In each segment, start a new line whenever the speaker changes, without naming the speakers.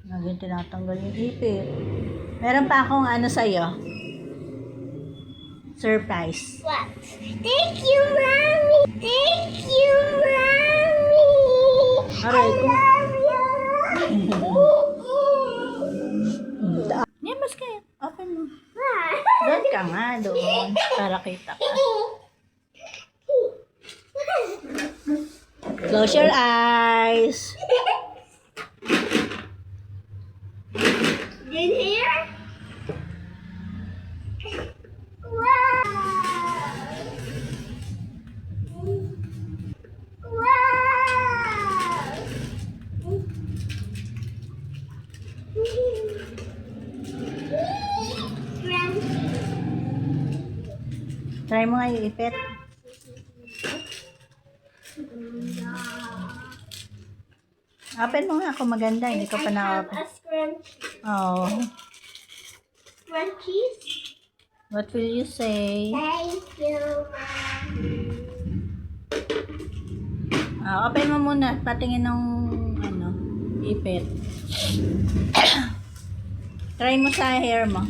Laging tinatanggal yung ipit. Meron pa akong ano sa'yo. Surprise.
What? Thank you, Mommy! Thank you, Mommy!
Aray ko.
I
Yan, mas kaya. Open mo.
love
Doon ka nga, doon. Para kita ka. Close your eyes.
In here? Wow!
Try mo nga yung ipit. Open mo nga kung maganda. Hindi ka pa na-open.
A scrunchie.
Oh.
Scrunchies?
What will you say?
Thank you, Mommy.
Open mo muna. Patingin ng ano, ipit. Try mo sa hair mo.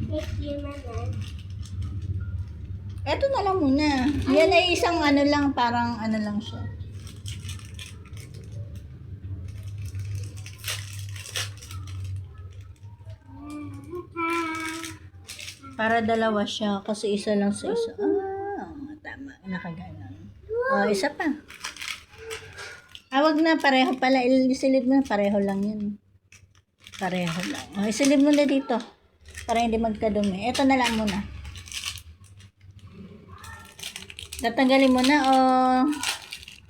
Thank you, Mommy.
Eto na lang muna. Yan ay isang ano lang, parang ano lang siya. Para dalawa siya, kasi isa lang sa isa. Tama. Nakaganon. Isa pa. Wag na, pareho pala. Isilid mo na, pareho lang yun. Pareho lang. Isilid mo na dito. Para hindi magkadumi. Ito na lang muna. Tatanggalin mo na o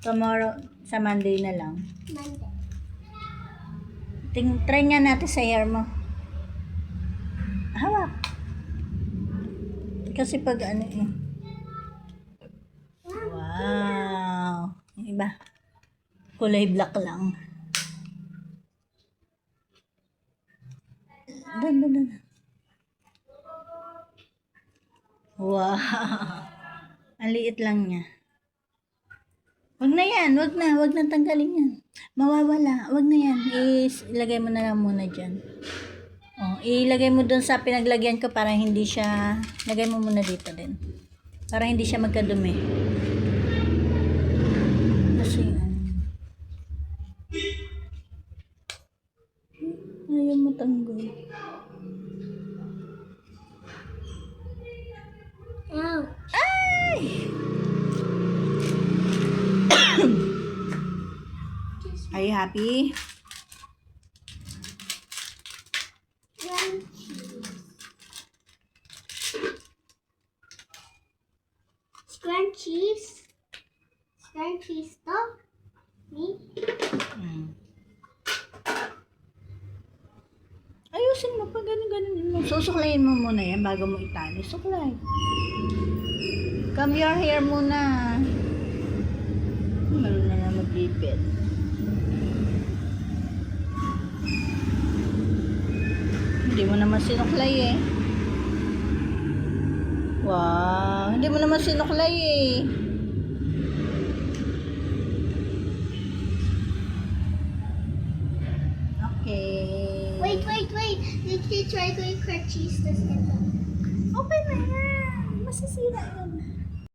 tomorrow, sa Monday na lang.
Monday.
Try nga natin sa hair mo. Hawak. Kasi pag ano eh. Wow. Yung iba. Kulay black lang. Dan. Wow. Ang liit lang niya. Wag na yan. Wag na tanggalin yan. Mawawala. Wag na yan. Ilagay mo na lang muna dyan. Ilagay mo dun sa pinaglagyan ko para hindi siya, lagay mo muna dito din. Para hindi siya magkadumi. Kasi, ayaw matanggal.
Ow.
Ay! Are you happy?
Scrunchies. Scrunchies to me.
Ayusin mo pa ganun mo. Susuklayin mo muna yan bago mo itali. Suklay. Come your hair muna. Meron na maglipit. Hindi mo naman sinuklay eh. Wow, hindi mo naman sinuklay eh. Okay.
Wait. Let's try to crunchies this and that.
Okay na yan. Masisira yan.